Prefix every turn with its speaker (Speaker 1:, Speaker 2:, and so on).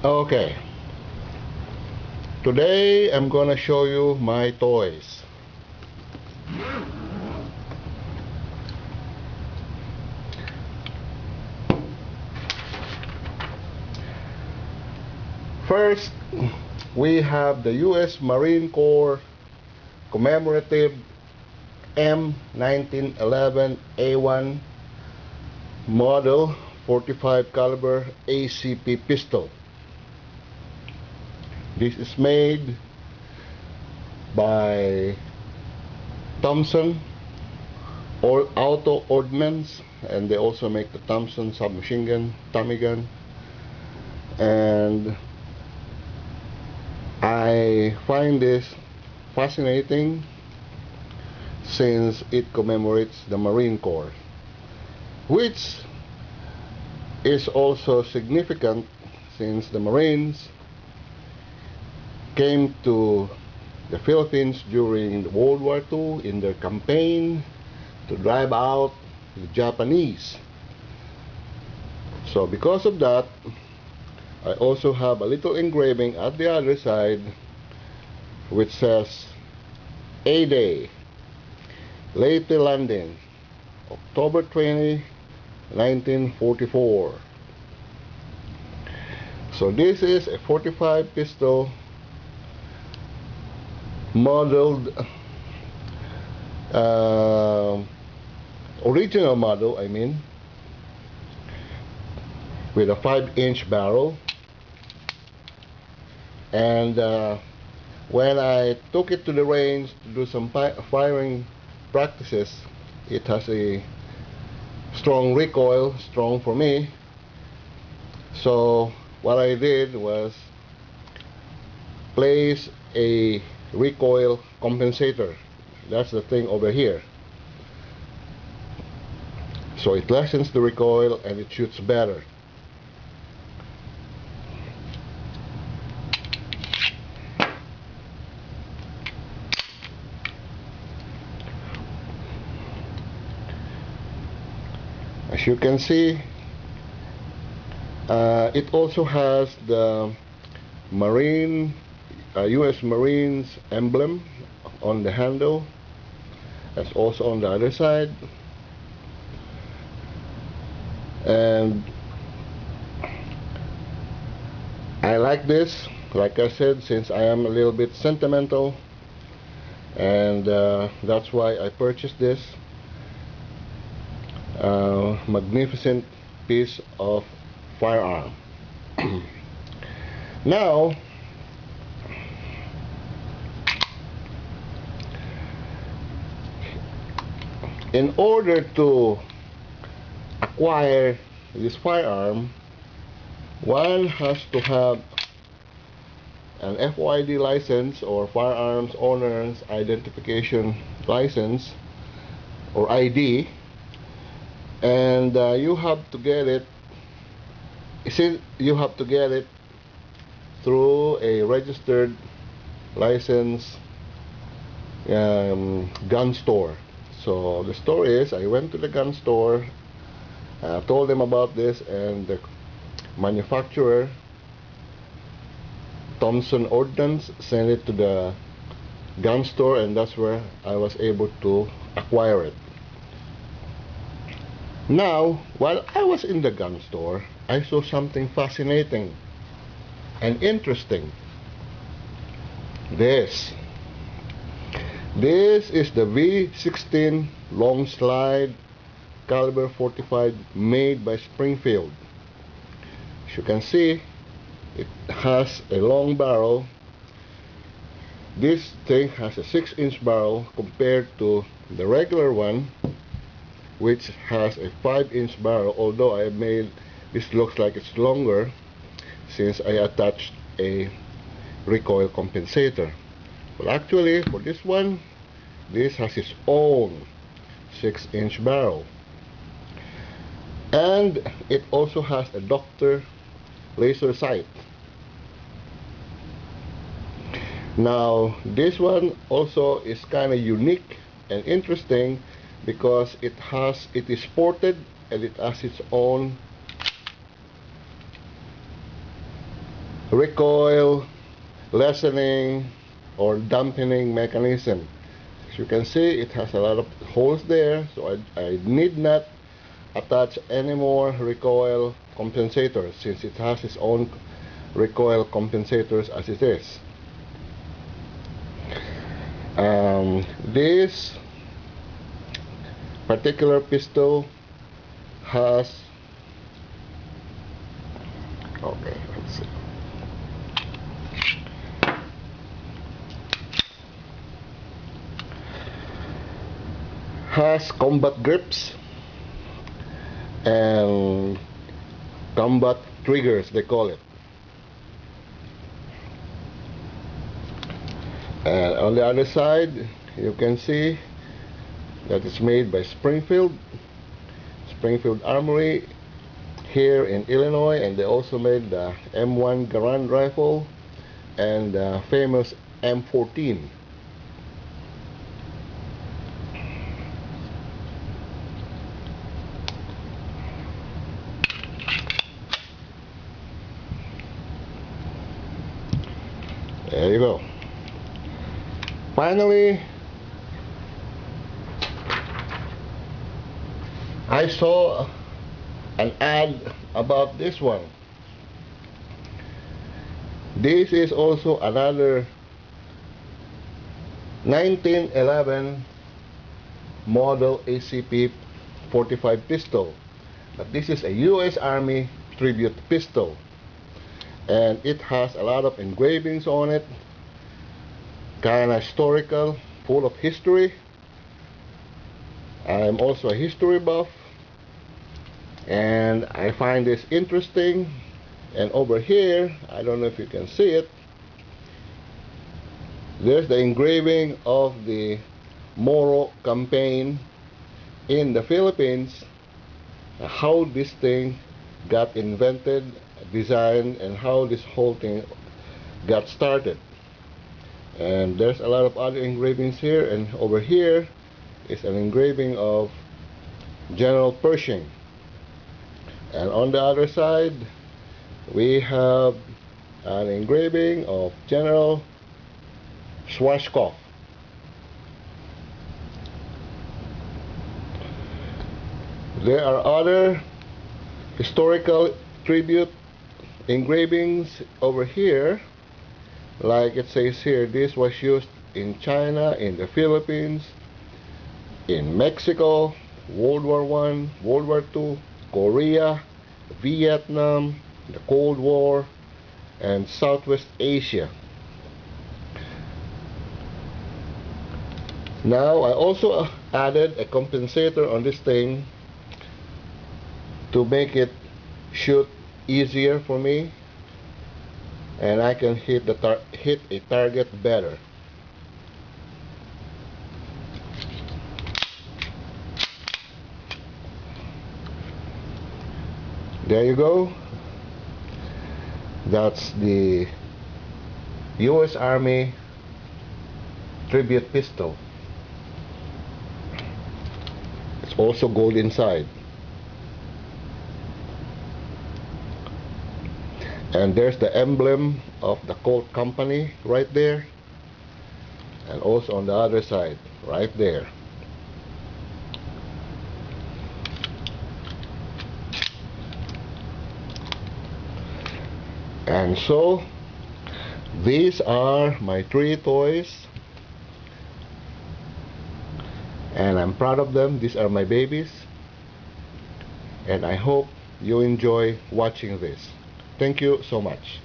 Speaker 1: Okay, today I'm gonna show you my toys. First, we have the US Marine Corps commemorative M1911A1 model 45 caliber ACP pistol. This is made by Thompson Auto Ordnance, and they also make the Thompson submachine gun, Tommy gun, and I find this fascinating since it commemorates the Marine Corps, which is also significant since the Marines came to the Philippines during World War II in their campaign to drive out the Japanese. So because of that, I also have a little engraving at the other side which says A-Day, Leyte Landing, October 20, 1944. So this is a 45 pistol modeled original model, I mean, with a 5-inch barrel. And when I took it to the range to do some firing practices, it has a strong recoil, strong for me. So what I did was place a recoil compensator. That's the thing over here. So it lessens the recoil and it shoots better. As you can see, it also has the US Marines emblem on the handle. That's also on the other side. And I like this, like I said, since I am a little bit sentimental, and that's why I purchased this magnificent piece of firearm. Now, in order to acquire this firearm, one has to have an FOID license, or firearms owner's identification license, or ID, and you have to get it through a registered license gun store. So the story is, I went to the gun store, told them about this, and the manufacturer, Thompson Ordnance, sent it to the gun store, and that's where I was able to acquire it. Now, while I was in the gun store, I saw something fascinating and interesting. This is the V16 long slide caliber 45 made by Springfield. As you can see, it has a long barrel. This thing has a 6-inch barrel compared to the regular one, which has a 5-inch barrel, although I have made this looks like it's longer since I attached a recoil compensator. But actually, for this one, this has its own 6-inch barrel, and it also has a Doctor laser sight. Now this one also is kind of unique and interesting because it is ported, and it has its own recoil lessening or dampening mechanism. As you can see, it has a lot of holes there, so I need not attach any more recoil compensators since it has its own recoil compensators as it is. This particular pistol has, okay, let's see, has combat grips and combat triggers, they call it. And on the other side, you can see that it's made by Springfield Armory here in Illinois, and they also made the M1 Garand rifle and the famous M14. There you go. Finally, I saw an ad about this one. This is also another 1911 model ACP 45 pistol, but this is a US Army tribute pistol, and it has a lot of engravings on it, kind of historical, full of history. I'm also a history buff, and I find this interesting. And over here, I don't know if you can see it, there's the engraving of the Moro campaign in the Philippines, how this thing got invented, designed, and how this whole thing got started. And there's a lot of other engravings here, and over here is an engraving of General Pershing, and on the other side we have an engraving of General Schwarzkopf. There are other historical tribute engravings over here. Like it says here, this was used in China, in the Philippines, in Mexico, World War I, World War II, Korea, Vietnam, the Cold War, and Southwest Asia. Now, I also added a compensator on this thing to make it shoot easier for me, and I can hit a target better. There you go. That's the US Army tribute pistol. It's also gold inside. And there's the emblem of the Colt Company right there, and also on the other side right there. And so these are my 3 toys, and I'm proud of them. These are my babies, and I hope you enjoy watching this. Thank you so much.